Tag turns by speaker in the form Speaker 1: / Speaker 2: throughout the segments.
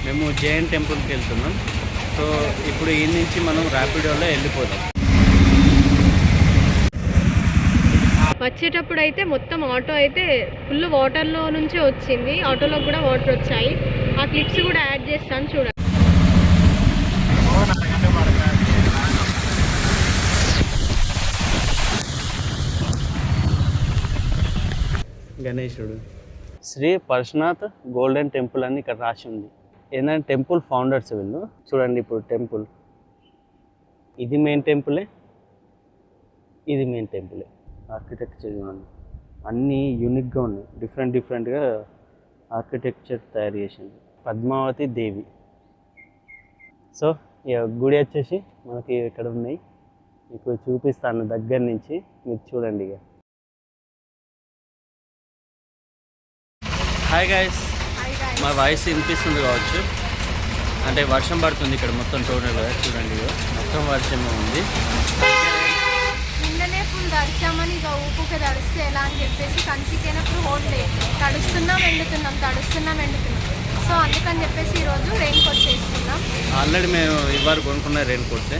Speaker 1: మేము జైన్ టెంపుల్కి వెళ్తున్నాం. సో ఇప్పుడు ఈ నుంచి మనం ర్యాపిడోలో వెళ్ళిపోదాం.
Speaker 2: వచ్చేటప్పుడు అయితే మొత్తం ఆటో అయితే ఫుల్ వాటర్లో నుంచే వచ్చింది. ఆటోలో కూడా వాటర్ వచ్చాయి. ఆ క్లిప్స్ కూడా యాడ్ చేస్తాను చూడండి.
Speaker 1: గణేశుడు శ్రీ పరశునాథ్ గోల్డెన్ టెంపుల్ అని ఇక్కడ రాసి ఉంది. ఏంటంటే టెంపుల్ ఫౌండర్స్ వీళ్ళు. చూడండి ఇప్పుడు టెంపుల్ ఇది మెయిన్ టెంపులే, ఇది మెయిన్ టెంపులే. ఆర్కిటెక్చర్ చూడండి, అన్నీ యూనిక్గా ఉన్నాయి. డిఫరెంట్గా ఆర్కిటెక్చర్ తయారు చేసింది. పద్మావతి దేవి. సో ఇక గుడి వచ్చేసి మనకి ఇక్కడ ఉన్నాయి, మీకు చూపిస్తాను దగ్గర నుంచి, మీరు చూడండి. ఇక హాయ్ గైస్, మా వాయిస్ వినిపిస్తుంది కావచ్చు. అంటే వర్షం పడుతుంది ఇక్కడ మొత్తం టోటల్గా. చూడండి మొత్తం వర్షమే ఉంది.
Speaker 2: నిన్ననే ఫుల్ తడిచామని ఇక ఊపుకే తడిస్తే ఎలా అని చెప్పేసి కంచికైనప్పుడు హోల్డే తడుస్తున్నాం ఎండుతున్నాం. సో అందుకని చెప్పేసి ఈరోజు రెయిన్ కోట్ చేసుకున్నాం.
Speaker 1: ఆల్రెడీ మేము ఇవ్వరు కొనుక్కున్న రెయిన్ కోట్సే,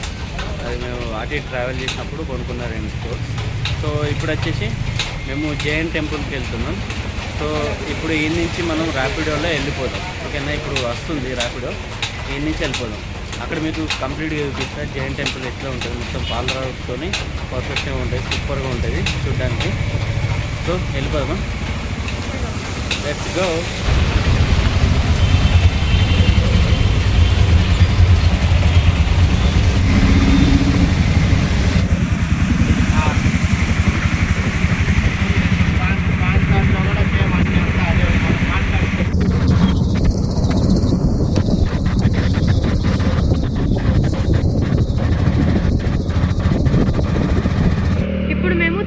Speaker 1: అది మేము అటు ట్రావెల్ చేసినప్పుడు కొనుక్కున్న రెయిన్ కోట్స్. సో ఇప్పుడు వచ్చేసి మేము జైన్ టెంపుల్కి వెళ్తున్నాం. సో ఇప్పుడు ఈ నుంచి మనం ర్యాపిడోలో వెళ్ళిపోదాం. ఓకేనా, ఇప్పుడు వస్తుంది ర్యాపిడో, ఈ నుంచి వెళ్ళిపోదాం. అక్కడ మీకు కంప్లీట్గా చూపిస్తా జైన్ టెంపుల్ ఎట్లా ఉంటుంది. మొత్తం పాలరాతో పర్ఫెక్ట్గా ఉంటుంది, సూపర్గా ఉంటుంది చూడడానికి. సో వెళ్ళిపోదాం, లెట్స్ గో.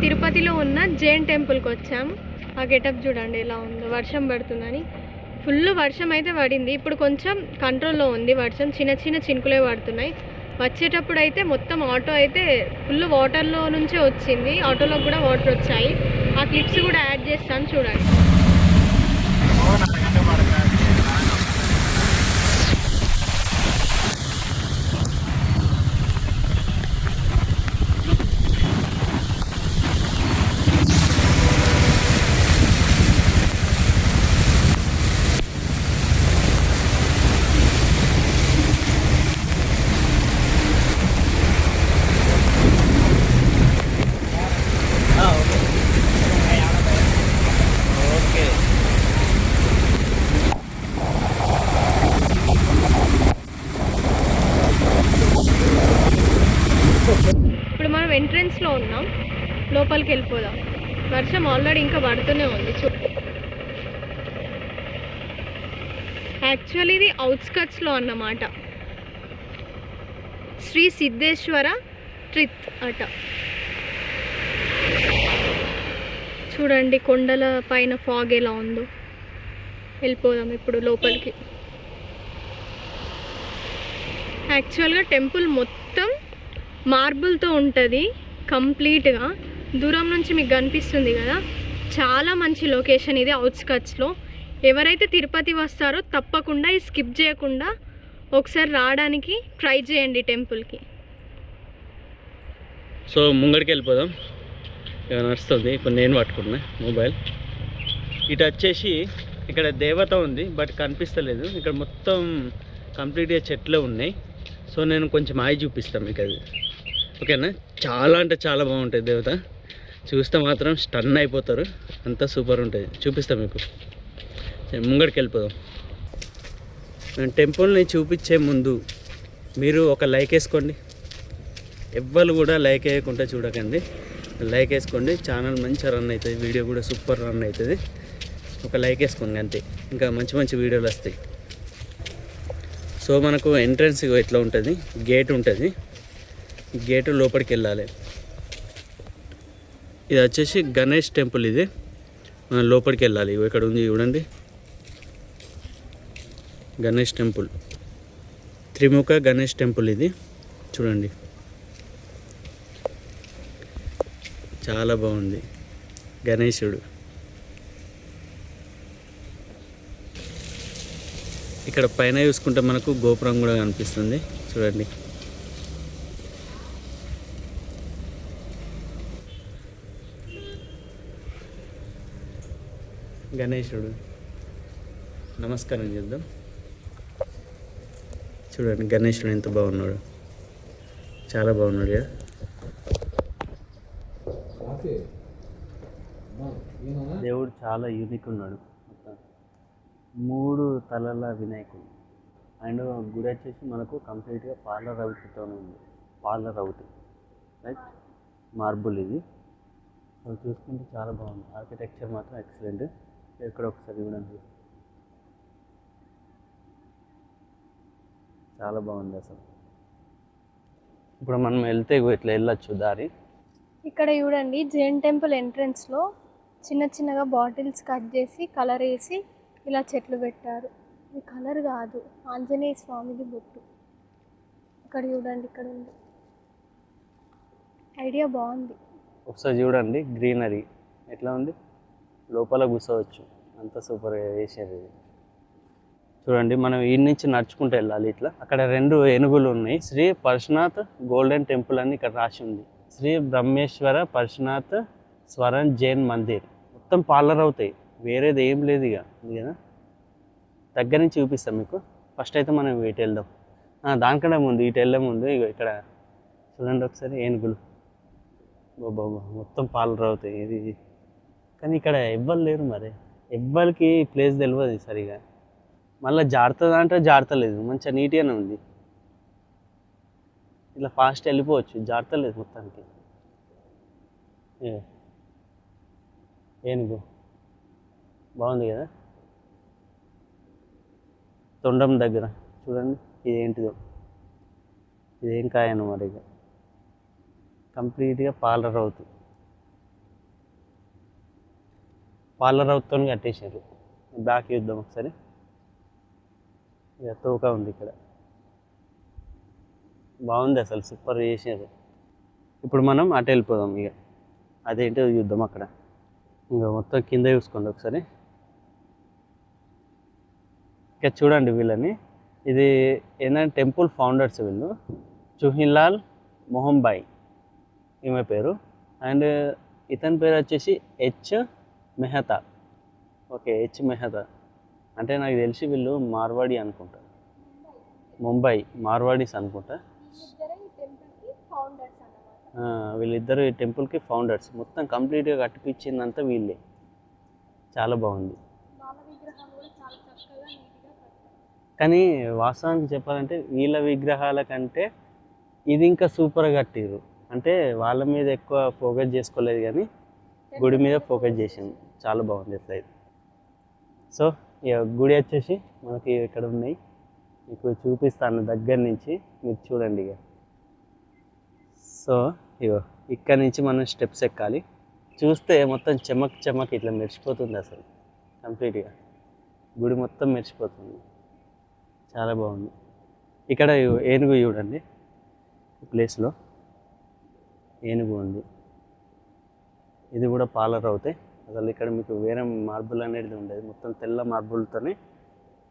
Speaker 2: తిరుపతిలో ఉన్న జైన్ టెంపుల్కి వచ్చాము. ఆ గెటప్ చూడండి ఎలా ఉందో. వర్షం పడుతుందని ఫుల్ వర్షం అయితే పడింది. ఇప్పుడు కొంచెం కంట్రోల్లో ఉంది వర్షం, చిన్న చినుకులే పడుతున్నాయి. వచ్చేటప్పుడు అయితే మొత్తం ఆటో అయితే ఫుల్ వాటర్లో నుంచే వచ్చింది. ఆటోలో కూడా వాటర్ వచ్చాయి. ఆ క్లిప్స్ కూడా యాడ్ చేస్తాను చూడండి. ఇప్పుడు మనం ఎంట్రన్స్లో ఉన్నాం, లోపలికి వెళ్ళిపోదాం. వర్షం ఆల్రెడీ ఇంకా పడుతూనే ఉంది. యాక్చువల్లీ ఇది అవుట్స్కట్స్లో అన్నమాట. శ్రీ సిద్ధేశ్వర ట్రిత్ అట. చూడండి కొండల పైన ఫాగ్ ఎలా ఉందో. వెళ్ళిపోదాం ఇప్పుడు లోపలికి. యాక్చువల్గా టెంపుల్ మొత్తం మార్బుల్తో ఉంటుంది కంప్లీట్గా. దూరం నుంచి మీకు కనిపిస్తుంది కదా, చాలా మంచి లొకేషన్ ఇది అవుట్స్కట్స్లో. ఎవరైతే తిరుపతి వస్తారో తప్పకుండా ఇది స్కిప్ చేయకుండా ఒకసారి రావడానికి ట్రై చేయండి టెంపుల్కి.
Speaker 1: సో ముంగడికి వెళ్ళిపోదాం. ఇక నడుస్తుంది. ఇప్పుడు నేను పట్టుకున్నా మొబైల్. ఇటు వచ్చేసి ఇక్కడ దేవత ఉంది, బట్ కనిపిస్తలేదు. ఇక్కడ మొత్తం కంప్లీట్గా చెట్లు ఉన్నాయి. సో నేను కొంచెం ఆయి చూపిస్తాను మీకు అది, ఓకేనా. చాలా అంటే చాలా బాగుంటుంది దేవత. చూస్తే మాత్రం స్టన్ అయిపోతారు, అంతా సూపర్ ఉంటుంది. చూపిస్తాం మీకు. ముంగడికి వెళ్ళిపోదాం. నేను టెంపుల్ని చూపించే ముందు మీరు ఒక లైక్ వేసుకోండి. ఎవ్వరు కూడా లైక్ వేయకుండా చూడకండి, లైక్ వేసుకోండి. ఛానల్ మంచిగా రన్ అవుతుంది, వీడియో కూడా సూపర్ రన్ అవుతుంది. ఒక లైక్ వేసుకోండి అంతే, ఇంకా మంచి వీడియోలు వస్తాయి. సో మనకు ఎంట్రన్స్ ఇట్లా ఉంటుంది, గేట్ ఉంటుంది. గేటు లోపలికి వెళ్ళాలి. ఇది వచ్చేసి గణేష్ టెంపుల్. ఇది మనం లోపలికి వెళ్ళాలి. ఇక్కడ ఉంది చూడండి, గణేష్ టెంపుల్, త్రిముఖ గణేష్ టెంపుల్. ఇది చూడండి, చాలా బాగుంది గణేశుడు. ఇక్కడ పైన చూసుకుంటే మనకు గోపురం కూడా కనిపిస్తుంది చూడండి. గణేశుడు నమస్కారం చేద్దాం. చూడండి గణేశుడు ఎంత బాగున్నాడు, చాలా బాగున్నాడు కదా. దేవుడు చాలా యూనిక్ ఉన్నాడు. 3 తలల వినాయకుడు. అండ్ గుడి వచ్చేసి మనకు కంప్లీట్గా పాల రౌతితో ఉంది. పాల రౌతి రైట్, మార్బుల్ ఇది. అది చూసుకుంటే చాలా బాగుంది. ఆర్కిటెక్చర్ మాత్రం ఎక్సలెంట్. ఇక్కడ ఒకసారి చూడండి, చాలా బాగుంది అసలు. ఇప్పుడు మనం వెళ్తే ఇట్లా వెళ్ళొచ్చు దారి.
Speaker 2: ఇక్కడ చూడండి జైన్ టెంపుల్ ఎంట్రన్స్లో చిన్న చిన్నగా బాటిల్స్ కట్ చేసి కలర్ వేసి ఇలా చెట్లు పెట్టారు. ఇది కలర్ కాదు, ఆంజనేయ స్వామిది బొట్టు. ఇక్కడ చూడండి, ఇక్కడ ఉంది. ఐడియా బాగుంది.
Speaker 1: ఒకసారి చూడండి గ్రీనరీ ఎట్లా ఉంది, లోపల కూర్చోవచ్చు, అంత సూపర్గా వేసారు ఇది. చూడండి మనం ఈ నుంచి నడుచుకుంటూ వెళ్ళాలి ఇట్లా. అక్కడ 2 ఏనుగులు ఉన్నాయి. శ్రీ పరశునాథ్ గోల్డెన్ టెంపుల్ అని ఇక్కడ రాసి ఉంది. శ్రీ బ్రహ్మేశ్వర పరశునాథ్ స్వరణ్ జైన్ మందిర్. మొత్తం పార్లర్ అవుతాయి, వేరేది ఏం లేదు ఇక. ఉంది కదా, దగ్గర నుంచి చూపిస్తాం మీకు. ఫస్ట్ అయితే మనం ఇటు వెళ్దాం. దానికన్నా ముందు ఇటు వెళ్ళే ముందు ఇక ఇక్కడ చూడండి ఒకసారి ఏనుగులు. బాబా మొత్తం పార్లర్ అవుతాయి ఇది. కానీ ఇక్కడ ఎవ్వరు లేరు, మరి ఎవ్వరికి ప్లేస్ తెలియదు సరిగా. మళ్ళీ జారుతుందా అంటే జారుతలేదు, మంచిగా నీట్గానే ఉంది. ఇలా ఫాస్ట్ వెళ్ళిపోవచ్చు, జారుతలేదు మొత్తానికి. ఏనుగు బాగుంది కదా. తొండం దగ్గర చూడండి, ఇదేంటిదో, ఇదేం కాయను మరి. ఇక కంప్లీట్గా పార్లర్ అవుతుంది. పార్లర్ అవుతో కట్టేసారు. బ్యాక్ చూద్దాం ఒకసారి. ఇక తోక ఉంది ఇక్కడ, బాగుంది అసలు, సూపర్ చేసారు. ఇప్పుడు మనం అటు వెళ్ళిపోదాం. ఇక అదేంటో చూద్దాం అక్కడ. ఇంకా మొత్తం కింద చూసుకోండి ఒకసారి. ఇక చూడండి వీళ్ళని, ఇది ఏంటంటే టెంపుల్ ఫౌండర్స్ వీళ్ళు. చుహిలాల్ మొహంబాయ్ ఈమె పేరు. అండ్ ఇతని పేరు వచ్చేసి H Mehta. Okay, H Mehta అంటే నాకు తెలిసి వీళ్ళు మార్వాడి అనుకుంటా, ముంబై మార్వాడీస్ అనుకుంటా. వీళ్ళిద్దరు ఈ టెంపుల్కి ఫౌండర్స్. మొత్తం కంప్లీట్గా కట్టిపించిందంతా వీళ్ళే. చాలా బాగుంది. కానీ వాస్తవానికి చెప్పాలంటే వీళ్ళ విగ్రహాల కంటే ఇది ఇంకా సూపర్గా కట్టిరు. అంటే వాళ్ళ మీద ఎక్కువ ఫోకస్ చేసుకోలేదు, కానీ గుడి మీద ఫోకస్ చేసింది. చాలా బాగుంది ఎట్లయితే. సో ఇక గుడి వచ్చేసి మనకి ఇక్కడ ఉన్నాయి, మీకు చూపిస్తాను దగ్గర నుంచి, మీరు చూడండి. ఇక సో ఇగో ఇక్కడ నుంచి మనం స్టెప్స్ ఎక్కాలి. చూస్తే మొత్తం చెమక్ చెమక్ ఇట్లా మెరిసిపోతుంది అసలు. కంప్లీట్గా గుడి మొత్తం మెరిసిపోతుంది, చాలా బాగుంది. ఇక్కడ ఏనుగు చూడండి, ఈ ప్లేస్లో ఏనుగు ఉంది. ఇది కూడా పార్లర్ అవుతాయి అసలు. ఇక్కడ మీకు వేరే మార్బుల్ అనేది ఉండేది, మొత్తం తెల్ల మార్బుల్తోనే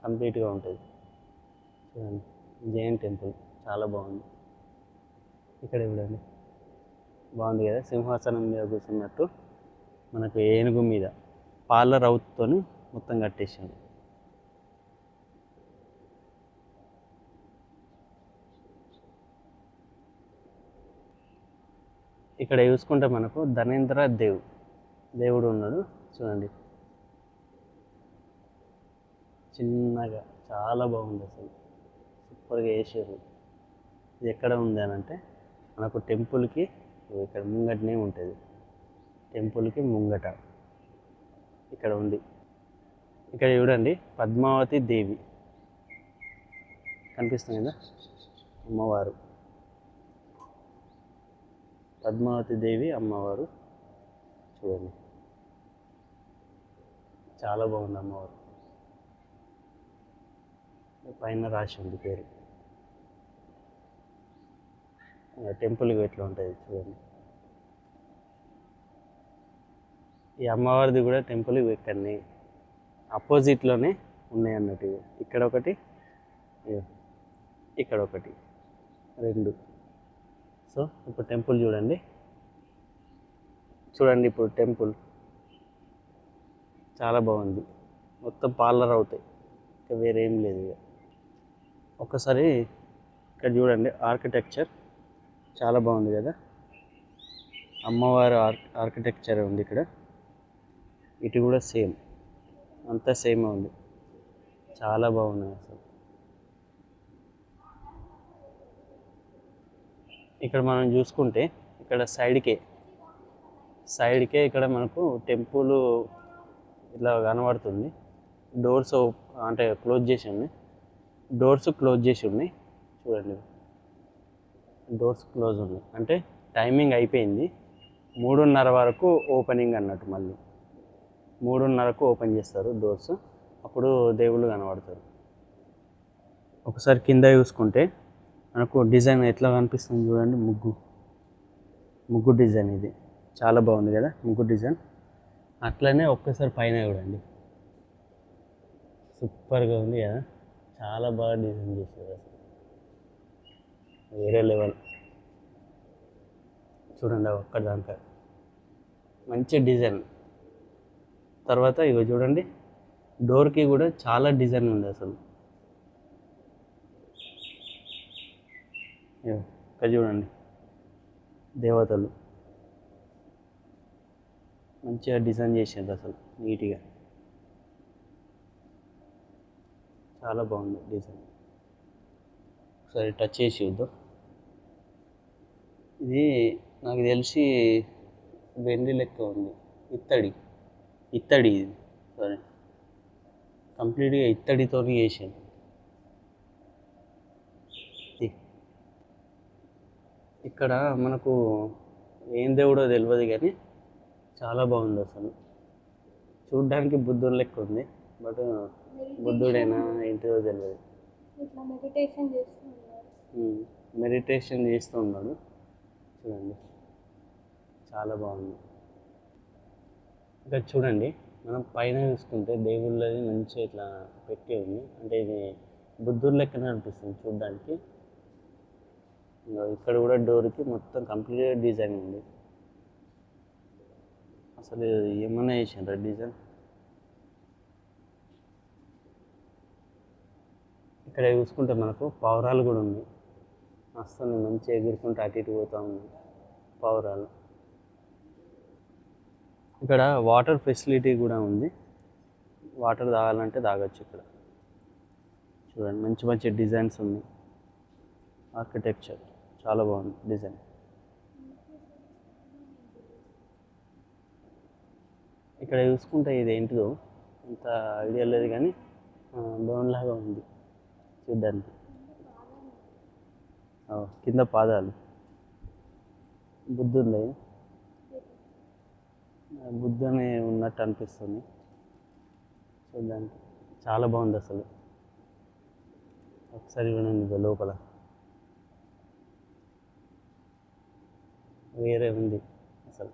Speaker 1: కంప్లీట్గా ఉంటుంది. చూడండి జైన్ టెంపుల్ చాలా బాగుంది. ఇక్కడ చూడండి, బాగుంది కదా, సింహాసనం మీద కూర్చున్నట్టు మనకు ఏనుగు మీద పార్లర్ అవుతో మొత్తం కట్టేసింది. ఇక్కడ చూసుకుంటే మనకు ధనేంద్ర దేవుడు ఉన్నాడు చూడండి, చిన్నగా, చాలా బాగుంది అసలు, సూపర్గా వేసారు. ఇది ఎక్కడ ఉంది అని అంటే మనకు టెంపుల్కి ఇక్కడ ముంగటనే ఉంటుంది. టెంపుల్కి ముంగట ఇక్కడ ఉంది. ఇక్కడ చూడండి పద్మావతి దేవి కనిపిస్తుంది కదా, అమ్మవారు. పద్మావతి దేవి అమ్మవారు చూడండి, చాలా బాగుంది అమ్మవారు. పైన రాసి ఉంది పేరు. టెంపుల్కి ఎట్లా ఉంటుంది చూడండి. ఈ అమ్మవారిది కూడా టెంపుల్ ఇక్కడనే ఆపోజిట్లోనే ఉన్నాయి అన్నట్టు. ఇక్కడ ఒకటి, ఇగో ఇక్కడ ఒకటి, 2. సో ఇప్పుడు టెంపుల్ చూడండి. ఇప్పుడు టెంపుల్ చాలా బాగుంది. మొత్తం పార్లర్ అవుతాయి, ఇంకా వేరే ఏం లేదు ఇక. ఒక్కసారి ఇక్కడ చూడండి, ఆర్కిటెక్చర్ చాలా బాగుంది కదా. అమ్మవారి ఆర్కిటెక్చర్ ఉంది ఇక్కడ. ఇటు కూడా సేమ్, అంతా సేమ్ ఉంది. చాలా బాగున్నాయి అసలు. ఇక్కడ మనం చూసుకుంటే ఇక్కడ సైడ్కే ఇక్కడ మనకు టెంపుల్ ఇట్లా కనబడుతుంది. డోర్స్ అంటే క్లోజ్ చేసి ఉన్నాయి. చూడండి, డోర్స్ క్లోజ్ ఉన్నాయి అంటే టైమింగ్ అయిపోయింది. 3:30 వరకు ఓపెనింగ్ అన్నట్టు. మళ్ళీ 3:30కు ఓపెన్ చేస్తారు డోర్స్, అప్పుడు దేవుళ్ళు కనబడతారు. ఒకసారి కింద చూసుకుంటే మనకు డిజైన్ ఎట్లా కనిపిస్తుంది చూడండి. ముగ్గు డిజైన్ ఇది చాలా బాగుంది కదా, ముగ్గు డిజైన్. అట్లనే ఒక్కసారి పైన చూడండి, సూపర్గా ఉంది కదా, చాలా బాగా డిజైన్ చేశారు అసలు, వేరే లెవెల్. చూడండి ఒక్కడ దాంట్లో మంచి డిజైన్. తర్వాత ఇగో చూడండి, డోర్కి కూడా చాలా డిజైన్ ఉంది అసలు. ఇక్కడ చూడండి, దేవతలు మంచిగా డిజైన్ చేసారు అసలు, నీట్గా చాలా బాగుంది డిజైన్. ఒకసారి టచ్ చేసి చూద్దాం. ఇది నాకు తెలిసి వెండి లెక్క ఉంది, ఇత్తడి ఇది. సరే, కంప్లీట్గా ఇత్తడితో చేసాను. ఇక్కడ మనకు ఏం దేవుడో తెలియదు కానీ చాలా బాగుంది అసలు. చూడ్డానికి బుద్ధుడు లెక్క ఉంది, బట్ బుద్ధుడైనా ఏంటిదో తెలియదు. మెడిటేషన్ చేస్తూ ఉన్నాడు చూడండి, చాలా బాగుంది. ఇంకా చూడండి, మనం పైన చూసుకుంటే దేవుళ్ళది మంచిగా ఇట్లా పెట్టి ఉంది. అంటే ఇది బుద్ధుడు లెక్కనే అనిపిస్తుంది చూడ్డానికి. ఇక్కడ కూడా డోర్కి మొత్తం కంప్లీట్గా డిజైన్ ఉంది. అసలు ఏమన్నా చేసిండ్రా డిజైన్. ఇక్కడ చూసుకుంటే మనకు పావురాలు కూడా ఉన్నాయి, వస్తుంది మంచిగా ఎగురుకుంటూ అటు ఇటు పోతూ ఉన్నాయి పావురాలు. ఇక్కడ వాటర్ ఫెసిలిటీ కూడా ఉంది, వాటర్ తాగాలంటే తాగొచ్చు ఇక్కడ. చూడండి, మంచి డిజైన్స్ ఉన్నాయి, ఆర్కిటెక్చర్ చాలా బాగుంది డిజైన్. ఇక్కడ చూసుకుంటే ఇది ఏంటిదో అంత ఐడియా లేదు కానీ బౌన్ లాగా ఉంది చూడ్డానికి. కింద పాదాలు బుద్ధుంది, బుద్ధుని ఉన్నట్టు అనిపిస్తుంది చూడ్డానికి. చాలా బాగుంది అసలు. ఒకసారి వినండి, లోపల వేరే ఉంది అసలు.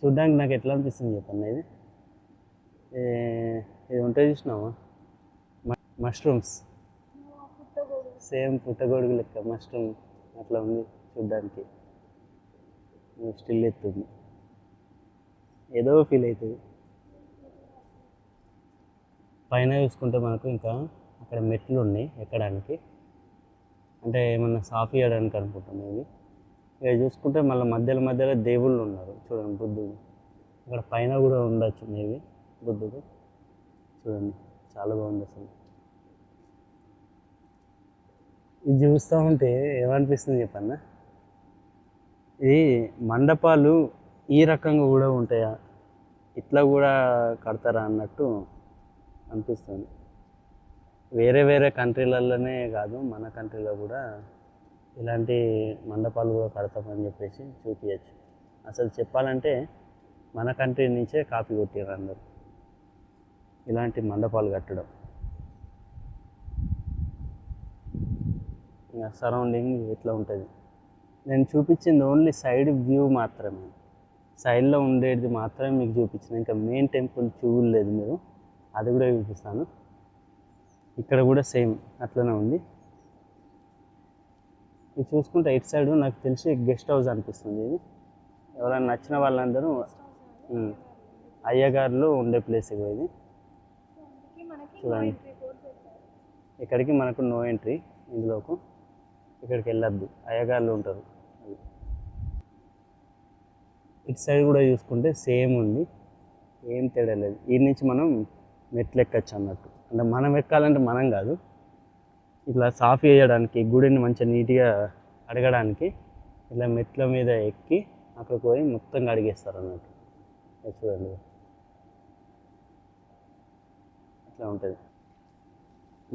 Speaker 1: చూడ్డానికి నాకు ఎట్లా అనిపిస్తుంది చెప్పండి. ఇది ఉంటుంది చూసినావా, మష్రూమ్స్, సేమ్ పుట్టగొడుగు లెక్క మష్రూమ్ అట్లా ఉంది చూడ్డానికి. స్టిల్ ఎత్తుంది, ఏదో ఫీల్ అవుతుంది. పైన చూసుకుంటే మనకు ఇంకా అక్కడ మెట్లు ఉన్నాయి ఎక్కడానికి, అంటే ఏమన్నా సాఫ్ చేయడానికి అనుకుంటున్నాను ఇవి. ఇక చూసుకుంటే మళ్ళీ మధ్యలో దేవుళ్ళు ఉన్నారు చూడండి, బుద్ధుడు. అక్కడ పైన కూడా ఉండొచ్చు మేబీ బుద్ధుడు. చూడండి, చాలా బాగుంది అసలు. ఇది చూస్తూ ఉంటే ఏమనిపిస్తుంది చెప్పన్నా, ఇది మండపాలు ఈ రకంగా కూడా ఉంటాయా, ఇట్లా కూడా కడతారా అన్నట్టు అనిపిస్తుంది. వేరే కంట్రీలలోనే కాదు, మన కంట్రీలో కూడా ఇలాంటి మండపాలు కూడా కడతామని చెప్పేసి చూపించచ్చు. అసలు చెప్పాలంటే మన కంట్రీ నుంచే కాపీ కొట్టారు అందరు ఇలాంటి మండపాలు కట్టడం. ఇంకా సరౌండింగ్ ఎట్లా ఉంటుంది, నేను చూపించింది ఓన్లీ సైడ్ వ్యూ మాత్రమే, సైడ్లో ఉండేది మాత్రమే మీకు చూపించిన. ఇంకా మెయిన్ టెంపుల్ చూడలేదు మీరు, అది కూడా చూపిస్తాను. ఇక్కడ కూడా సేమ్ అట్లనే ఉంది. ఇది చూసుకుంటే ఇటు సైడ్ నాకు తెలిసి గెస్ట్ హౌస్ అనిపిస్తుంది. ఇది ఎవరైనా నచ్చిన వాళ్ళందరూ అయ్యగారులు ఉండే ప్లేస్ ఇది. చూడండి, ఇక్కడికి మనకు నో ఎంట్రీ ఇందులోకి. ఇక్కడికి వెళ్ళొద్దు, అయ్యగారులు ఉంటారు. ఇటు సైడ్ కూడా చూసుకుంటే సేమ్ ఉంది, ఏం తేడా లేదు. ఈ నుంచి మనం మెట్లు ఎక్కచ్చు అన్నట్టు. అంటే మనం ఎక్కాలంటే మనం కాదు, ఇట్లా సాఫ్ చేయడానికి గుడిని మంచిగా నీట్గా అడగడానికి ఇలా మెట్ల మీద ఎక్కి అక్కడికి పోయి మొత్తం కడిగేస్తారు అన్నట్టు. చూడండి, అట్లా ఉంటుంది.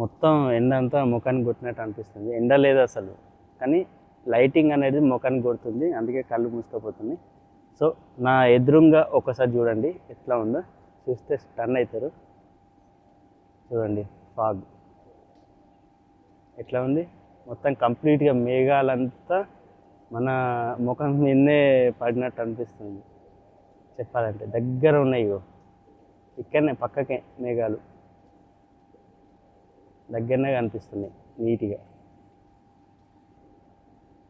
Speaker 1: మొత్తం ఎండ అంతా ముఖానికి కొట్టినట్టు అనిపిస్తుంది. ఎండ లేదు అసలు, కానీ లైటింగ్ అనేది ముఖానికి కొడుతుంది, అందుకే కళ్ళు మూసుకుపోతుంది. సో నా ఎదురుగా ఒకసారి చూడండి ఎట్లా ఉందో, చూస్తే స్టన్ అవుతారు. చూడండి ఫాగ్ ఎట్లా ఉంది, మొత్తం కంప్లీట్గా మేఘాలంతా మన ముఖం మీదనే పడినట్టు అనిపిస్తుంది. చెప్పాలంటే దగ్గర ఉన్నాయి, ఇక్కడనే పక్కకే మేఘాలు దగ్గరనే కనిపిస్తున్నాయి నీట్గా.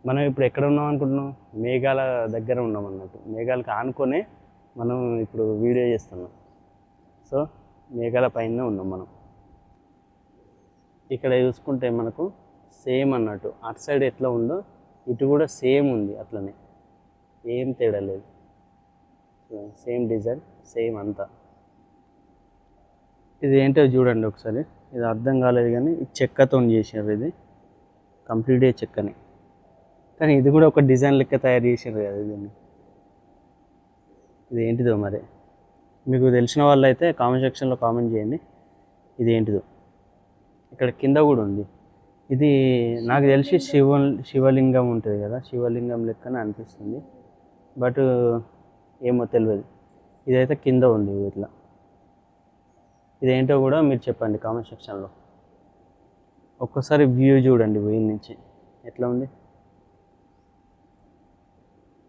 Speaker 1: మనం ఇప్పుడు ఎక్కడ ఉన్నాం అనుకుంటున్నాం, మేఘాల దగ్గర ఉన్నాం అన్నట్టు. మేఘాలకు ఆనుకొనే మనం ఇప్పుడు వీడియో చేస్తున్నాం. సో మేఘాల పైన ఉన్నాం మనం. ఇక్కడ చూసుకుంటే మనకు సేమ్ అన్నట్టు, అటు సైడ్ ఎట్లా ఉందో ఇటు కూడా సేమ్ ఉంది, అట్లనే ఏం తేడా లేదు. సేమ్ డిజైన్, సేమ్ అంతా. ఇది ఏంటో చూడండి ఒకసారి, ఇది అర్థం కాలేదు కానీ ఇది చెక్కతో చేసారు. ఇది కంప్లీట్గా చెక్కనే, కానీ ఇది కూడా ఒక డిజైన్ లెక్క తయారు చేసారు కదా దీన్ని. ఇది ఏంటిదో మరి, మీకు తెలిసిన వాళ్ళు అయితే కామెంట్ సెక్షన్లో కామెంట్ చేయండి ఇది ఏంటిదో. ఇక్కడ కింద కూడా ఉంది. ఇది నాకు తెలిసి శివలింగం ఉంటుంది కదా, శివలింగం లెక్కనే అనిపిస్తుంది, బట్ ఏమో తెలియదు. ఇదైతే కింద ఉంది ఇట్లా. ఇదేంటో కూడా మీరు చెప్పండి కామెంట్ సెక్షన్లో. ఒక్కసారి వ్యూ చూడండి ఈ నుంచి ఎట్లా ఉంది.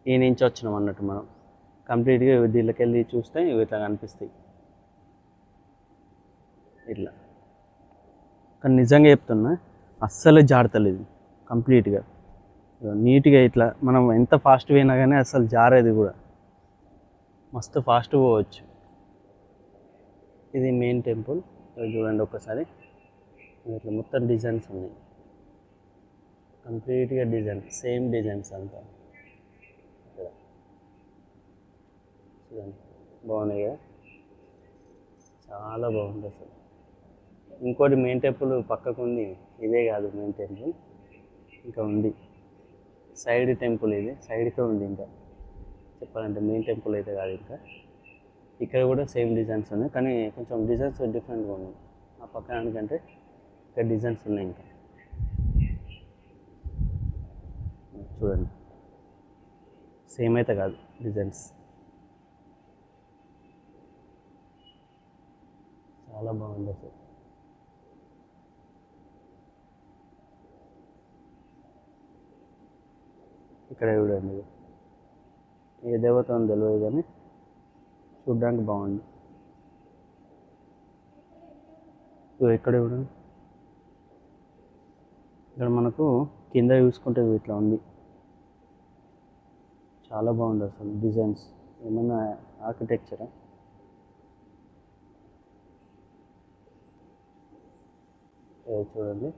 Speaker 1: ఈ నుంచి వచ్చినాం అన్నట్టు మనం కంప్లీట్గా దీళ్ళకి వెళ్ళి చూస్తే ఇవి ఇట్లా కనిపిస్తాయి ఇట్లా. కానీ నిజంగా చెప్తున్నా, అస్సలు జాడతలేదు కంప్లీట్గా నీట్గా. ఇట్లా మనం ఎంత ఫాస్ట్ పోయినా కానీ అసలు జారేది కూడా, మస్తు ఫాస్ట్ పోవచ్చు. ఇది మెయిన్ టెంపుల్ చూడండి ఒక్కసారి. ఇట్లా మొత్తం డిజైన్స్ ఉన్నాయి, కంప్లీట్గా డిజైన్, సేమ్ డిజైన్స్ అంతా. చూడండి బాగున్నాయి కదా, చాలా బాగుంది అసలు. ఇంకోటి మెయిన్ టెంపుల్ పక్కకు ఉంది, ఇదే కాదు మెయిన్ టెంపుల్, ఇంకా ఉంది సైడ్ టెంపుల్. ఇది సైడ్కే ఉంది, ఇంకా చెప్పాలంటే మెయిన్ టెంపుల్ అయితే కాదు. ఇంకా ఇక్కడ కూడా సేమ్ డిజైన్స్ ఉన్నాయి, కానీ కొంచెం డిజైన్స్ డిఫరెంట్గా ఉన్నాయి ఆ పక్కనకంటే. ఇక్కడ డిజైన్స్ ఉన్నాయి ఇంకా. చూడండి సేమ్ అయితే కాదు డిజైన్స్, చాలా బాగుంది అసలు. ఇక్కడ చూడండి, ఏ దేవత అని తెలియదు కానీ చూడ్డానికి బాగుంది. ఇక్కడ చూడండి, ఇక్కడ మనకు కింద చూసుకుంటే ఇట్లా ఉంది, చాలా బాగుంది అసలు డిజైన్స్. ఏమన్నా ఆర్కిటెక్చరా? చూడండి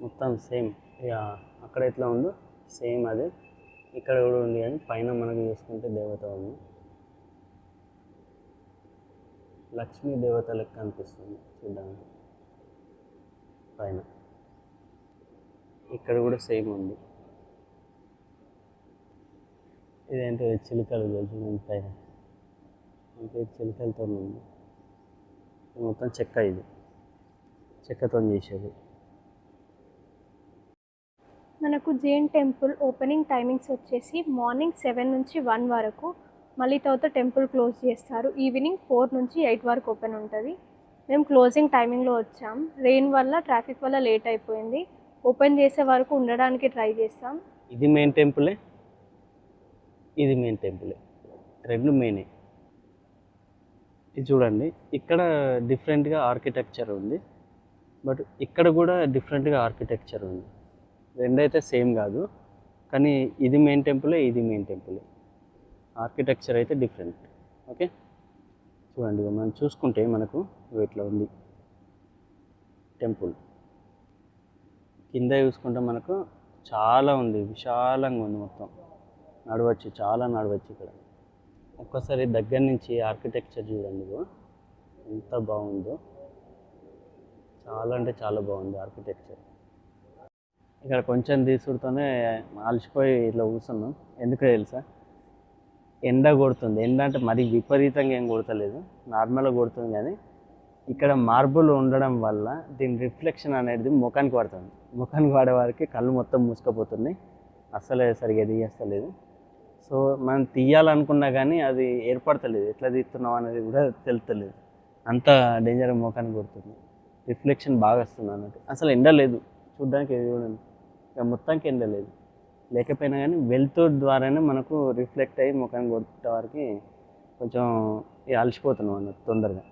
Speaker 1: మొత్తం సేమ్, ఇక అక్కడ ఎట్లా ఉందో సేమ్ అదే ఇక్కడ కూడా ఉంది. కానీ పైన మనకు చూసుకుంటే దేవత ఉంది, లక్ష్మీ దేవత లెక్క అనిపిస్తుంది చూడడానికి పైన. ఇక్కడ కూడా సేమ్ ఉంది. ఇదేంటో చిలుకలు చూడండి పైన, అంటే చిలుకలతో ఉంది. మొత్తం చెక్క, ఇది చెక్కతో చేసేది.
Speaker 2: మనకు జైన్ టెంపుల్ ఓపెనింగ్ టైమింగ్స్ వచ్చేసి మార్నింగ్ 7 నుంచి 1 వరకు, మళ్ళీ తర్వాత టెంపుల్ క్లోజ్ చేస్తారు. ఈవినింగ్ 4 నుంచి 8 వరకు ఓపెన్ ఉంటుంది. మేము క్లోజింగ్ టైమింగ్లో వచ్చాం, రెయిన్ వల్ల ట్రాఫిక్ వల్ల లేట్ అయిపోయింది. ఓపెన్ చేసే వరకు ఉండడానికి ట్రై చేస్తాం.
Speaker 1: ఇది మెయిన్ టెంపులే, ఇది మెయిన్ టెంపులే, రెండు మెయినే. ఇది చూడండి, ఇక్కడ డిఫరెంట్గా ఆర్కిటెక్చర్ ఉంది, బట్ ఇక్కడ కూడా డిఫరెంట్గా ఆర్కిటెక్చర్ ఉంది. రెండైతే సేమ్ కాదు, కానీ ఇది మెయిన్ టెంపులే, ఇది మెయిన్ టెంపులే. ఆర్కిటెక్చర్ అయితే డిఫరెంట్. ఓకే, చూడండి మనం చూసుకుంటే మనకు ఇట్లా ఉంది టెంపుల్. కింద చూసుకుంటే మనకు చాలా ఉంది, విశాలంగా ఉంది, మొత్తం నడవచ్చు, చాలా నడవచ్చు ఇక్కడ. ఒక్కసారి దగ్గర నుంచి ఆర్కిటెక్చర్ చూడండి, ఎంత బాగుందో, చాలా అంటే చాలా బాగుంది ఆర్కిటెక్చర్. ఇక్కడ కొంచెం తీసుడుతోనే అలసిపోయి ఇట్లా కూర్చున్నాం. ఎందుకో తెలుసా, ఎండ కొడుతుంది. ఎండ అంటే మరీ విపరీతంగా ఏం కొడతలేదు, నార్మల్గా కొడుతుంది. కానీ ఇక్కడ మార్బుల్ ఉండడం వల్ల దీని రిఫ్లెక్షన్ అనేది ముఖానికి పడుతుంది. ముఖానికి పడే వారికి కళ్ళు మొత్తం మూసుకుపోతున్నాయి, అస్సలే సరిగ్గా తీయస్తలేదు. సో మనం తీయాలనుకున్నా కానీ అది ఏర్పడతలేదు, ఎట్లా తీస్తున్నాం అనేది కూడా తెలుస్తలేదు, అంత డేంజర్ ముఖానికి కొడుతుంది. రిఫ్లెక్షన్ బాగా వస్తుంది అన్నట్టు. అసలు ఎండ లేదు చూడ్డానికి, చూడండి ఇక మొత్తానికి ఎండ లేదు. లేకపోయినా కానీ వెలుతురు ద్వారానే మనకు రిఫ్లెక్ట్ అయ్యి ముఖానికి కొట్టే వారికి కొంచెం అలసిపోతున్నాం అన్నట్టు తొందరగా.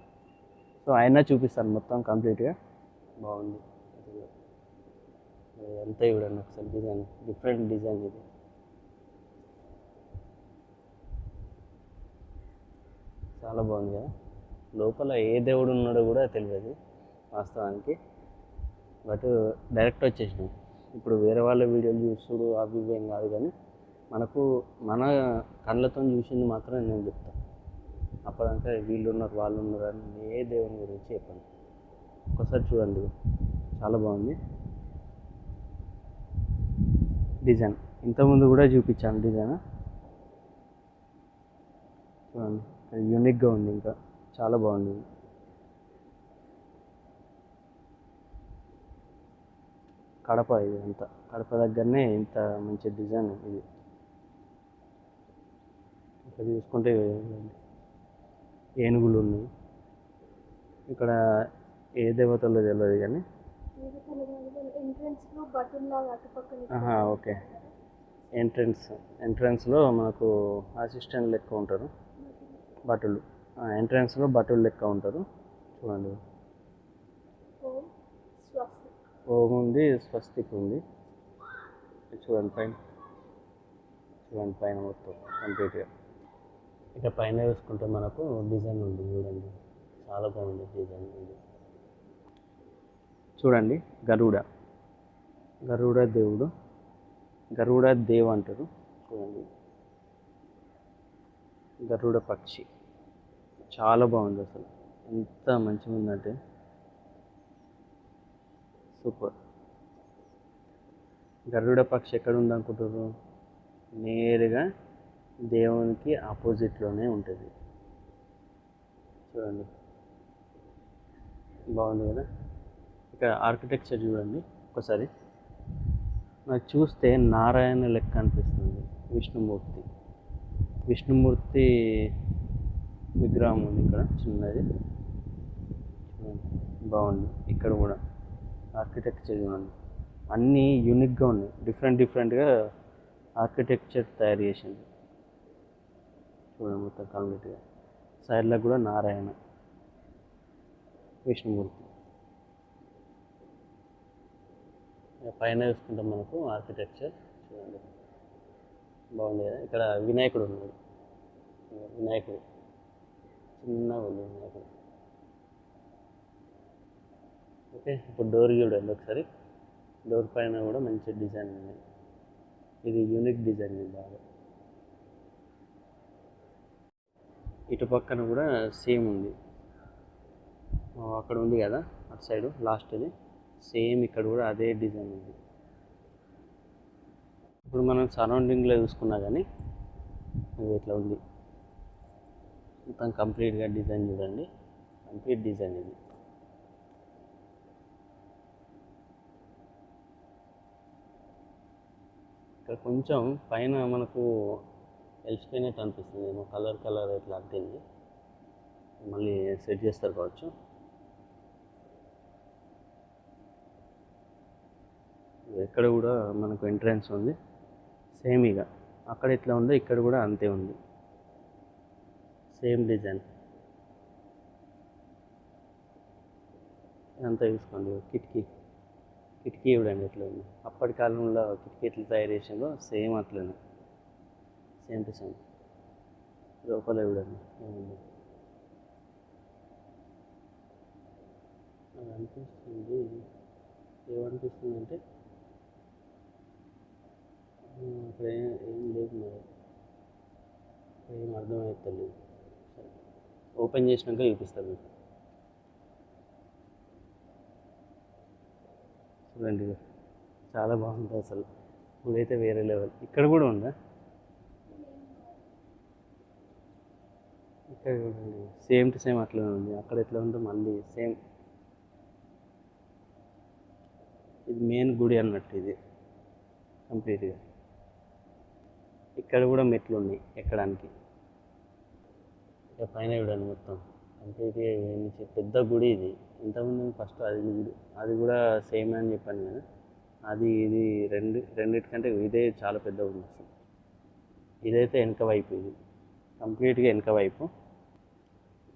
Speaker 1: సో అయినా చూపిస్తాను మొత్తం కంప్లీట్గా. బాగుంది అంతా చూడండి ఒకసారి, డిజైన్ డిఫరెంట్ డిజైన్ ఇది. చాలా బాగుంది కదా. లోపల ఏ దేవుడు ఉన్నాడో కూడా తెలియదు వాస్తవానికి, బట్ డైరెక్ట్ వచ్చేసినాం. ఇప్పుడు వేరే వాళ్ళ వీడియోలు చూస్తుడు అవి ఇవేం కాదు, కానీ మనకు మన కళ్ళతో చూసింది మాత్రం నేను చెప్తాను. అప్పుడంతా వీళ్ళు ఉన్నారు వాళ్ళు ఉన్నారు అని ఏ దేవుని గురించి చెప్పండి. ఒకసారి చూడండి, చాలా బాగుంది డిజైన్. ఇంతకుముందు కూడా చూపించాను డిజైన్, చూడండి యూనిక్గా ఉంది, ఇంకా చాలా బాగుంది. కడప ఇది అంతా, కడప దగ్గరనే ఇంత మంచి డిజైన్ ఇది. ఇక్కడ చూసుకుంటే ఏనుగులు ఉన్నాయి. ఇక్కడ ఏ దేవతలో తెలియదు కానీ ఓకే. ఎంట్రన్స్లో మనకు అసిస్టెంట్ లెక్క ఉంటారు, భటులు. ఎంట్రన్స్లో భటులు లెక్క ఉంటారు. చూడండి, ఓం ఉంది, స్వస్తిక్ ఉంది. చూడండి పైన, చూడండి పైన మొత్తం కంప్లీట్గా. ఇక పైన చూసుకుంటే మనకు డిజైన్ ఉంది, చూడండి చాలా బాగుంది డిజైన్ ఇది. చూడండి గరుడ దేవుడు, గరుడ దేవ్ అంటారు. చూడండి గరుడ పక్షి చాలా బాగుంది, అసలు ఎంత మంచిగా ఉందంటే సూపర్. గరుడ పక్షి ఎక్కడ ఉందనుకుంటారు, నేరుగా దేవునికి ఆపోజిట్లోనే ఉంటుంది. చూడండి బాగుంది కదా. ఇక్కడ ఆర్కిటెక్చర్ చూడండి ఒకసారి, నాకు చూస్తే నారాయణ లెక్క అనిపిస్తుంది. విష్ణుమూర్తి విగ్రహం ఉంది ఇక్కడ చిన్నది, బాగుంది. ఇక్కడ కూడా ఆర్కిటెక్చర్ చూడండి, అన్నీ యూనిక్గా ఉన్నాయి, డిఫరెంట్గా ఆర్కిటెక్చర్ తయారు చేసింది. చూడండి మొత్తం కంప్లీట్గా. సైడ్లో కూడా నారాయణ, విష్ణుమూర్తి. పైన చూసుకుంటాం మనకు ఆర్కిటెక్చర్ చూడండి బాగుంది కదా. ఇక్కడ వినాయకుడు ఉన్నాడు, వినాయకుడు చిన్నగా ఉంది వినాయకుడు. ఓకే, ఇప్పుడు డోర్ చూడండి ఒకసారి. డోర్ పైన కూడా మంచి డిజైన్ ఉంది, ఇది యూనిక్ డిజైన్ బాగా. ఇటు పక్కన కూడా సేమ్ ఉంది, అక్కడ ఉంది కదా అటు సైడు లాస్ట్ది, సేమ్ ఇక్కడ కూడా అదే డిజైన్ ఉంది. ఇప్పుడు మనం సరౌండింగ్లో చూసుకున్నా కానీ ఇట్లా ఉంది మొత్తం కంప్లీట్గా. డిజైన్ చూడండి, కంప్లీట్ డిజైన్ ఇది. ఇక్కడ కొంచెం పైన మనకు ఎలిసిపోయినట్టు అనిపిస్తుంది, ఏమో కలర్ ఇట్లా అద్దింది, మళ్ళీ సెట్ చేస్తారు కావచ్చు. ఎక్కడ కూడా మనకు ఎంట్రన్స్ ఉంది సేమ్, ఇక అక్కడ ఎట్లా ఉందో ఇక్కడ కూడా అంతే ఉంది, సేమ్ డిజైన్. ఇదంతా చూసుకోండి. కిటికీ చూడండి ఎట్లా ఉంది. అప్పటి కాలంలో కిటికీ ఎట్లా తయారు చేసిందో సేమ్ అట్లనే, సేమ్ టు సేమ్. లోపల చూడండి ఏముంది. అది అనిపిస్తుంది, ఏమనిపిస్తుంది అంటే అక్కడ ఏం లేదు మరి, ఏం అర్థమవుతలేదు. సరే ఓపెన్ చేసినాక చూపిస్తాను మీకు. చూడండి చాలా బాగుంది అసలు. గుడి అయితే వేరే లెవెల్. ఇక్కడ కూడా ఉందా? ఇక్కడ చూడండి సేమ్ టు సేమ్ అట్లనే ఉంది. అక్కడ ఎట్లా ఉందో మళ్ళీ సేమ్. ఇది మెయిన్ గుడి అన్నట్టు ఇది కంప్లీట్గా. ఇక్కడ కూడా మెట్లు ఉన్నాయి ఎక్కడానికి. ఇక పైన చూడండి మొత్తం కంప్లీట్గా పెద్ద గుడి ఇది. ఇంతకుముందు ఫస్ట్ అది కూడా సేమ్ అని చెప్పాను కదా. అది ఇది రెండిటికంటే ఇదే చాలా పెద్దగా ఉంది అసలు. ఇదైతే వెనక వైపు, ఇది కంప్లీట్గా వెనక వైపు.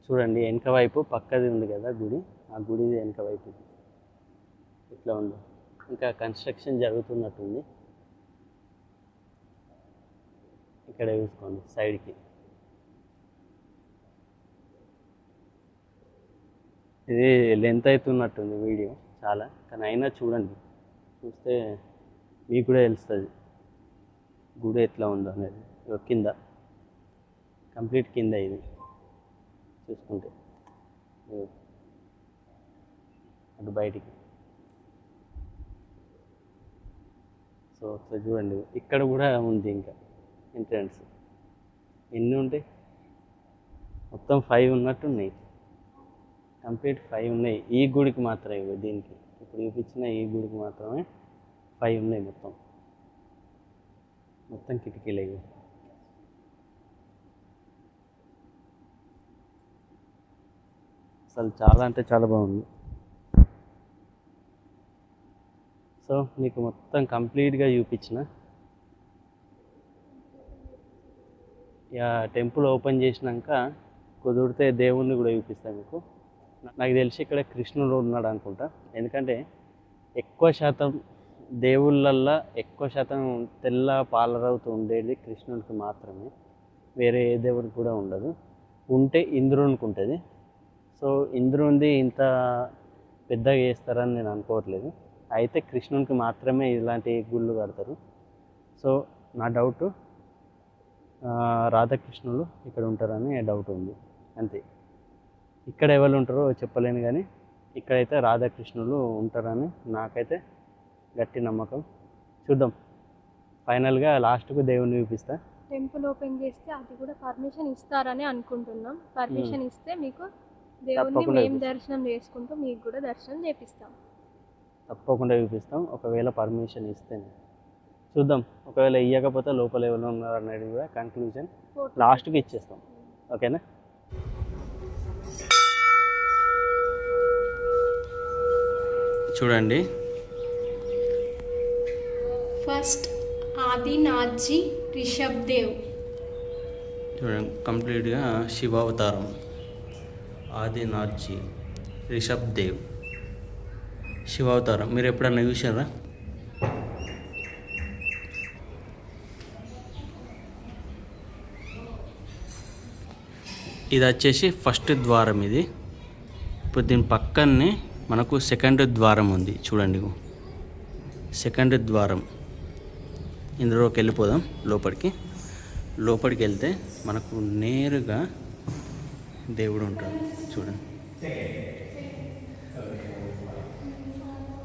Speaker 1: చూడండి వెనక వైపు పక్కది ఉంది కదా గుడి, ఆ గుడి వెనక వైపు ఇది ఇట్లా ఉంది. ఇంకా కన్స్ట్రక్షన్ జరుగుతున్నట్టుంది. ఇక్కడ చూసుకోండి సైడ్కి. ఇది లెంత్ అవుతున్నట్టుంది వీడియో చాలా, కానీ అయినా చూడండి, చూస్తే మీకు కూడా తెలుస్తుంది గుడి ఎట్లా ఉందో అనేది. కింద కంప్లీట్ కింద ఇది చూసుకుంటే అటు బయటికి. సో ఒకసారి చూడండి, ఇక్కడ కూడా ఉంది ఇంకా ఎంట్రన్స్. ఎన్ని ఉంటాయి? మొత్తం 5 ఉన్నట్టున్నాయి. కంప్లీట్ 5 ఉన్నాయి ఈ గుడికి మాత్రమే. దీనికి ఇప్పుడు చూపించిన ఈ గుడికి మాత్రమే 5 ఉన్నాయి మొత్తం కిటికీలు ఇవి. అసలు చాలా అంటే చాలా బాగుంది. సో మీకు మొత్తం కంప్లీట్గా చూపించిన. ఇక టెంపుల్ ఓపెన్ చేసినాక కుదిరితే దేవుణ్ణి కూడా చూపిస్తాను మీకు. నాకు తెలిసి ఇక్కడ కృష్ణుడు ఉన్నాడు అనుకుంటా, ఎందుకంటే ఎక్కువ శాతం దేవుళ్ళల్లో ఎక్కువ శాతం తెల్ల పాలరవుతూ ఉండేది కృష్ణుడికి మాత్రమే, వేరే ఏ దేవుడికి కూడా ఉండదు. ఉంటే ఇంద్రునికి ఉంటుంది. సో ఇంద్రునిది ఇంత పెద్దగా చేస్తారని నేను అనుకోవట్లేదు. అయితే కృష్ణునికి మాత్రమే ఇలాంటి గుళ్ళు కడతారు. సో నా డౌట్ రాధాకృష్ణులు ఇక్కడ ఉంటారని డౌట్ ఉంది అంతే. ఇక్కడ ఎవరు ఉంటారో చెప్పలేను, కానీ ఇక్కడైతే రాధాకృష్ణులు ఉంటారని నాకైతే గట్టి నమ్మకం. చూద్దాం, ఫైనల్గా లాస్ట్కు దేవుణ్ణి చూపిస్తా.
Speaker 2: టెంపుల్ ఓపెన్ చేస్తే అది కూడా పర్మిషన్ ఇస్తారని అనుకుంటున్నాం. పర్మిషన్ ఇస్తే మీకు దేవుణ్ణి మేము దర్శనం చేసుకుంటూ మీకు కూడా దర్శనం చేపిస్తాం.
Speaker 1: తప్పకుండా చూపిస్తాం, ఒకవేళ పర్మిషన్ ఇస్తే. చూద్దాం, ఒకవేళ ఇవ్వకపోతే లోపల ఎవరు ఉన్నారు అనేది కూడా కన్క్లూజన్ లాస్ట్కి ఇచ్చేస్తాం. ఓకేనా? చూడండి,
Speaker 2: ఫస్ట్ ఆదినాథ్జీ రిషబ్ దేవ్.
Speaker 1: చూడండి కంప్లీట్గా శివావతారం. ఆదినాథ్జీ రిషబ్ దేవ్ శివావతారం. మీరు ఎప్పుడన్నా చూసారా? ఇది వచ్చేసి ఫస్ట్ ద్వారం. ఇది ఇప్పుడు దీని పక్కనే మనకు సెకండ్ ద్వారం ఉంది. చూడండి, సెకండ్ ద్వారం. ఇందులోకి వెళ్ళిపోదాం లోపలికి వెళ్తే మనకు నేరుగా దేవుడు ఉంటాడు. చూడండి,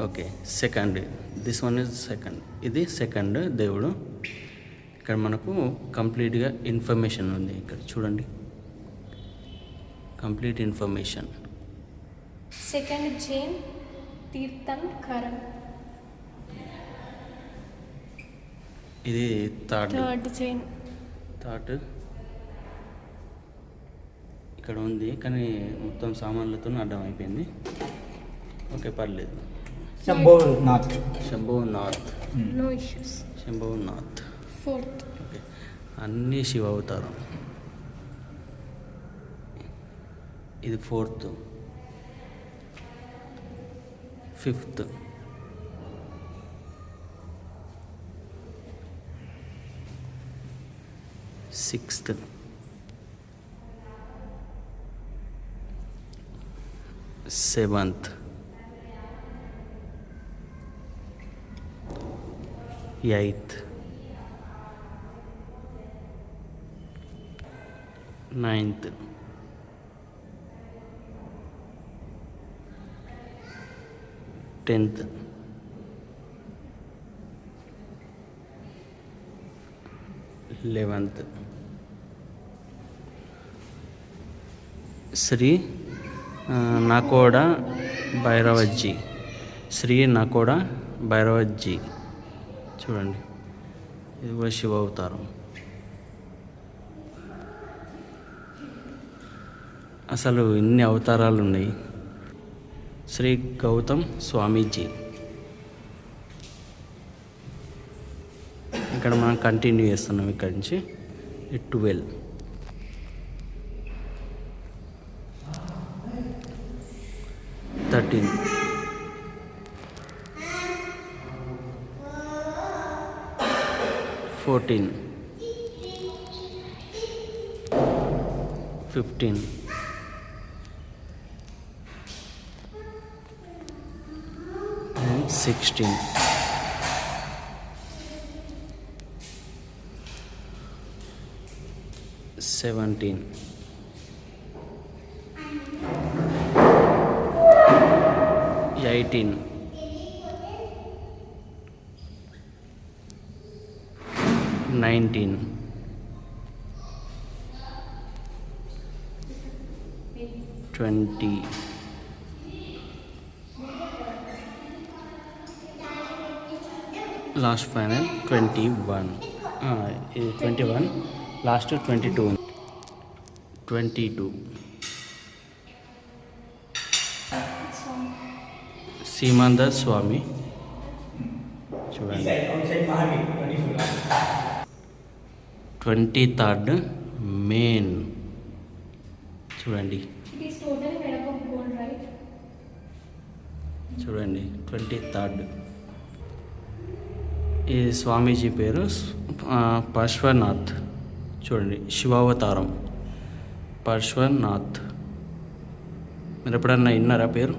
Speaker 1: okay second, this one is second. ఇది సెకండ్ దేవుడు. ఇక్కడ మనకు కంప్లీట్గా ఇన్ఫర్మేషన్ ఉంది. ఇక్కడ చూడండి, complete information.
Speaker 2: Second Jain Tirthankar.
Speaker 1: ఇది థర్డ్
Speaker 2: జైన్.
Speaker 1: థర్డ్ ఇక్కడ ఉంది, కానీ మొత్తం సామాన్లతో అడ్డం అయిపోయింది. ఓకే పర్లేదు.
Speaker 3: Shambhonath.
Speaker 2: No issues.
Speaker 1: Shambhonath.
Speaker 2: Fourth.
Speaker 1: Okay, అన్నీ శివ అవతారం. ఇది fourth. 5th, 6th, 7th, 8th, 9th, 10th, 11th. Shri Nakoda Bhairavji, Shri Nakoda Bhairavji. చూడండి, ఇది కూడా శివ అవతారం. అసలు ఇన్ని అవతారాలు ఉన్నాయి. శ్రీ గౌతమ్ స్వామీజీ. ఇక్కడ మనం కంటిన్యూ చేస్తున్నాం ఇక్కడి నుంచి. 12, 13, 14, 15, 16, 17, 18, 19, 20, లాస్ట్ ఫైనల్ 21. ఇది 21, లాస్ట్ 22. 22 సీమాందర్ స్వామి. చూడండి, 23rd మెయిన్. చూడండి, చూడండి 23rd. ఈ స్వామీజీ పేరు పార్శ్వనాథ్. చూడండి, శివావతారం పార్శ్వనాథ్. మీరు ఎప్పుడన్నా విన్నారా పేరు?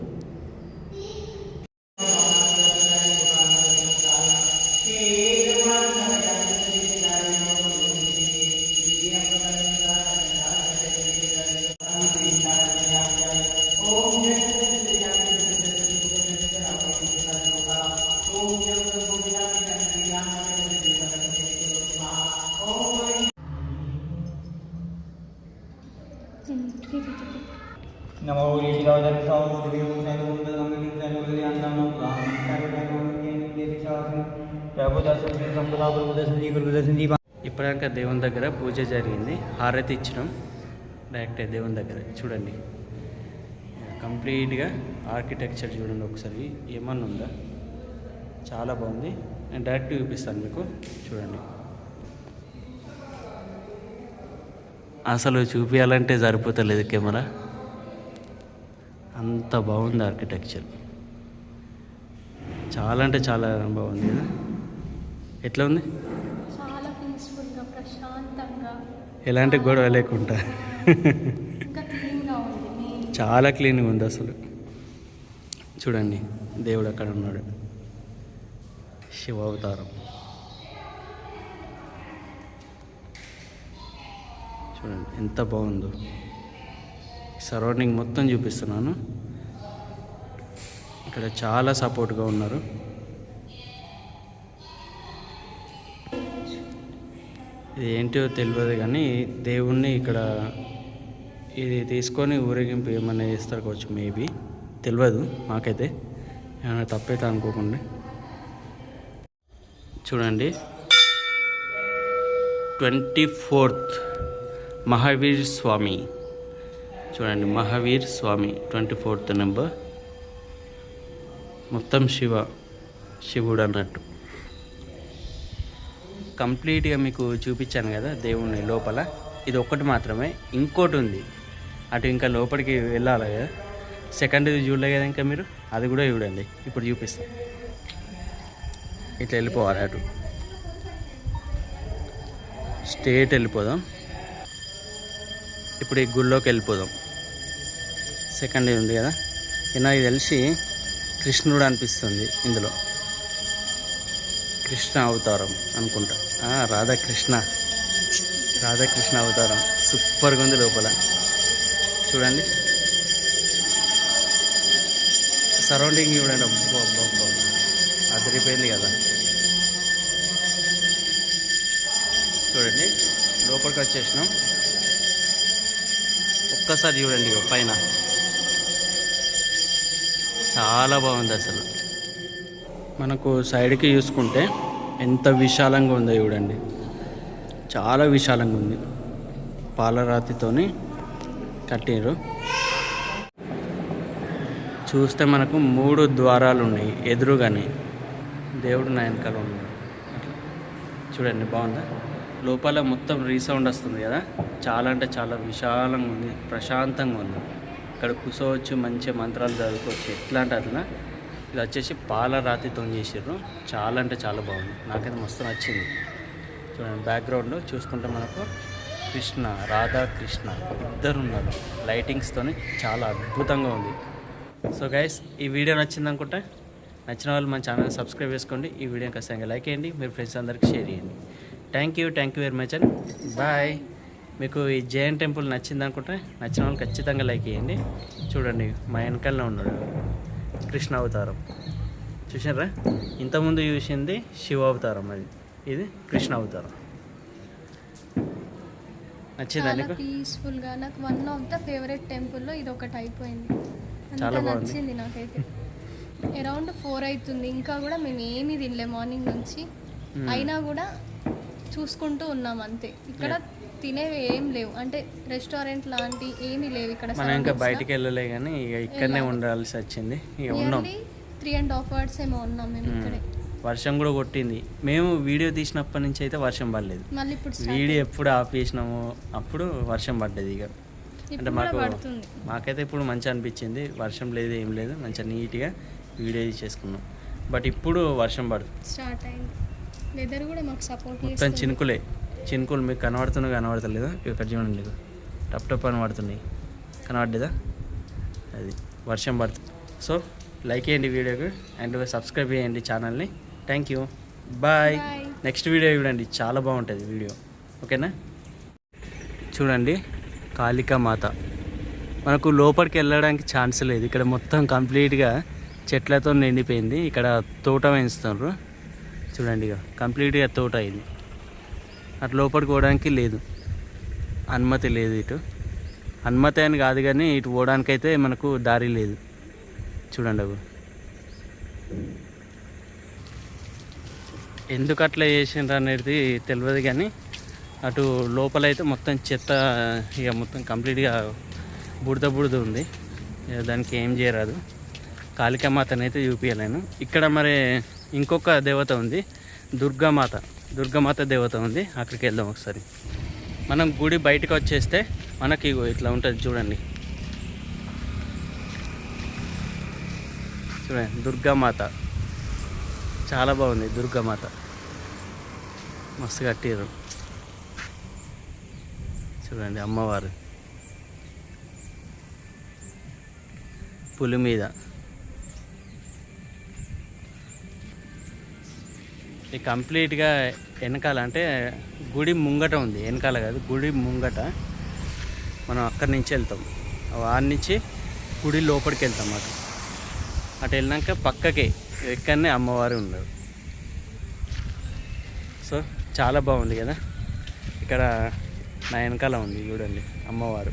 Speaker 3: नमो
Speaker 1: ఇప్పటిదాకా దేవుని దగ్గర పూజ జరిగింది. హారతి ఇచ్చినాం డైరెక్ట్ దేవుని దగ్గర. చూడండి, కంప్లీట్గా ఆర్కిటెక్చర్ చూడండి ఒకసారి, ఏమన్నా ఉందా? చాలా బాగుంది. నేను డైరెక్ట్ చూపిస్తాను మీకు. చూడండి, అసలు చూపించాలంటే సరిపోతలేదు కెమెరా, అంత బాగుంది ఆర్కిటెక్చర్. చాలా అంటే చాలా బాగుంది కదా. ఎట్లా ఉంది?
Speaker 2: చాలా పీస్ఫుల్గా, ప్రశాంతంగా,
Speaker 1: ఎలాంటి గొడవ లేకుండా
Speaker 2: ఇంకా క్లీన్గా ఉంది.
Speaker 1: చాలా క్లీన్గా ఉంది అసలు. చూడండి, దేవుడు అక్కడ ఉన్నాడు, శివ అవతారం. చూడండి ఎంత బాగుందో. సరౌండింగ్ మొత్తం చూపిస్తున్నాను. ఇక్కడ చాలా సపోర్ట్గా ఉన్నారు. ఇది ఏంటో తెలియదు కానీ దేవుణ్ణి ఇక్కడ ఇది తీసుకొని ఊరేగింపు ఏమన్నా చేస్తారు కావచ్చు, మేబీ తెలియదు మాకైతే. ఏమైనా తప్పైతే అనుకోకుండా. చూడండి, 24th మహావీర్ స్వామి. చూడండి, మహావీర్ స్వామి 24th నెంబర్. మొత్తం శివుడు అన్నట్టు. కంప్లీట్గా మీకు చూపించాను కదా దేవుని లోపల. ఇది ఒక్కటి మాత్రమే, ఇంకోటి ఉంది అటు, ఇంకా లోపలికి వెళ్ళాలి కదా. సెకండ్ది చూడలే కదా ఇంకా మీరు, అది కూడా చూడండి. ఇప్పుడు చూపిస్తాం. ఇట్లా వెళ్ళిపోవాలి అటు, స్ట్రేట్ వెళ్ళిపోదాం. ఇప్పుడు ఈ గుళ్ళోకి వెళ్ళిపోదాం. సెకండ్ ఉంది కదా, నాకు తెలిసి కృష్ణుడు అనిపిస్తుంది ఇందులో, కృష్ణ అవతారం అనుకుంటా. రాధాకృష్ణ అవతారం సూపర్గా ఉంది. లోపల చూడండి, సరౌండింగ్ చూడండి. అబ్బో అదిరిపోయింది కదా. చూడండి లోపలికి వచ్చేసినాం. ఒక్కసారి చూడండి ఇగో పైన, చాలా బాగుంది అసలు. మనకు సైడ్కి చూసుకుంటే ఎంత విశాలంగా ఉందో చూడండి, చాలా విశాలంగా ఉంది. పాలరాతితోని కట్టిరు. చూస్తే మనకు 3 ద్వారాలు ఉన్నాయి ఎదురుగానే. దేవుడు నా వెనకాల ఉన్నాడు. అట్లా చూడండి, బాగుందా. లోపల మొత్తం రీసౌండ్ వస్తుంది కదా, చాలా అంటే చాలా విశాలంగా ఉంది, ప్రశాంతంగా ఉంది. ఇక్కడ కూర్చోవచ్చు, మంచి మంత్రాలు చదువుకోవచ్చు. ఎట్లా అంటే అట్లా. ఇది వచ్చేసి పాలరాతితో చేసారు. చాలా అంటే చాలా బాగుంది, నాకైతే మస్తు నచ్చింది. చూడండి బ్యాక్గ్రౌండ్ చూసుకుంటే మనకు కృష్ణ, రాధాకృష్ణ ఇద్దరు ఉన్నారు. లైటింగ్స్తోని చాలా అద్భుతంగా ఉంది. సో గైస్, ఈ వీడియో నచ్చింది అనుకుంటా. నచ్చిన వాళ్ళు మన ఛానల్ సబ్స్క్రైబ్ చేసుకోండి. ఈ వీడియోని ఖచ్చితంగా లైక్ చేయండి, మీరు ఫ్రెండ్స్ అందరికీ షేర్ చేయండి. Thank you very much and bye. మీకు ఈ జైన్ టెంపుల్ నచ్చింది అనుకుంటే, నచ్చిన వాళ్ళు ఖచ్చితంగా లైక్ చేయండి. చూడండి మా వెనకాలనే ఉన్నాడు కృష్ణ అవతారం, చూసారా. ఇంతకుముందు చూసింది శివ అవతారం, ఇది కృష్ణ అవతారం. నచ్చిందా నీకు?
Speaker 2: పీస్ఫుల్గా, నాకు వన్ ఆఫ్ ద ఫేవరెట్ టెంపుల్లో ఇది ఒకటి అయిపోయింది.
Speaker 1: చాలా బాగుంది.
Speaker 2: నచ్చింది నాకైతే. అరౌండ్ 4 అవుతుంది, ఇంకా కూడా మేము ఏమీ తినలే మార్నింగ్ నుంచి. అయినా కూడా చూసుకుంటూ ఉన్నాం అంతే. ఇక్కడ తినేవి ఏం లేవు, అంటే రెస్టారెంట్ లాంటి ఏమీ లేవు ఇక్కడ.
Speaker 1: మనం ఇంకా బయటికి వెళ్ళలే కానీ ఇక ఇక్కడనే ఉండాల్సి వచ్చింది. ఇక ఉన్నాం
Speaker 2: 3.5 hours ఏమో ఉన్నాం మేము ఇక్కడే.
Speaker 1: వర్షం కూడా కొట్టింది. మేము వీడియో తీసినప్పటి నుంచి అయితే వర్షం పడలేదు.
Speaker 2: మళ్ళీ ఇప్పుడు
Speaker 1: వీడియో ఎప్పుడు ఆఫ్ చేసినామో అప్పుడు వర్షం పడ్డది. ఇక అంటే మాకైతే ఇప్పుడు మంచిగా అనిపించింది. వర్షం లేదు, ఏం లేదు, మంచిగా నీట్గా వీడియో తీసేసుకున్నాం. బట్ ఇప్పుడు వర్షం పడుతుంది,
Speaker 2: స్టార్ట్ అయింది. వెదర్ కూడా మాకు సపోర్ట్
Speaker 1: మొత్తం చినుకులు మీకు కనబడతలేదా? ఇక్కడ చూడండి, టప్ టప్ అని పడుతున్నాయి, కనబడ్డదా? అది వర్షం పడుతుంది. సో లైక్ చేయండి వీడియోకి అండ్ సబ్స్క్రైబ్ చేయండి ఛానల్ని. Thank you, bye. Next video చూడండి, చాలా బాగుంటుంది వీడియో. ఓకేనా? చూడండి కాళికామాత. మనకు లోపలికి వెళ్ళడానికి ఛాన్స్ లేదు. ఇక్కడ మొత్తం కంప్లీట్గా చెట్లతో నిండిపోయింది. ఇక్కడ తోట పెంచుతున్నారు చూడండి, ఇక కంప్లీట్గా తోట ఇది. అటు లోపలికి పోవడానికి లేదు, అనుమతి లేదు. ఇటు అనుమతి అని కాదు కానీ ఇటు పోవడానికి అయితే మనకు దారి లేదు. చూడండి అవి ఎందుకు అట్లా చేసిండ్రు అనేది తెలియదు కానీ అటు లోపలైతే మొత్తం చెత్త, ఇక మొత్తం కంప్లీట్గా బుడద ఉంది. దానికి ఏం చేయరాదు. కాళికామాతని అయితే చూపించలేను. ఇక్కడ మరి ఇంకొక దేవత ఉంది, దుర్గామాత దేవత ఉంది. అక్కడికి వెళ్దాం ఒకసారి. మనం గుడి బయటకు వచ్చేస్తే మనకి ఇట్లా ఉంటుంది చూడండి. చూడండి దుర్గామాత, చాలా బాగుంది. దుర్గామాత మస్తు కట్టారు చూడండి. అమ్మవారు పులి మీద. ఇది కంప్లీట్గా వెనకాల, అంటే గుడి ముంగట ఉంది, వెనకాల కాదు, గుడి ముంగట. మనం అక్కడి నుంచి వెళ్తాం, వాడి నుంచి గుడి లోపలికి వెళ్తాం. అటు వెళ్ళాక పక్కకే ఎక్కడనే అమ్మవారు ఉన్నారు. సో చాలా బాగుంది కదా. ఇక్కడ నా వెనకాల ఉంది చూడండి అమ్మవారు.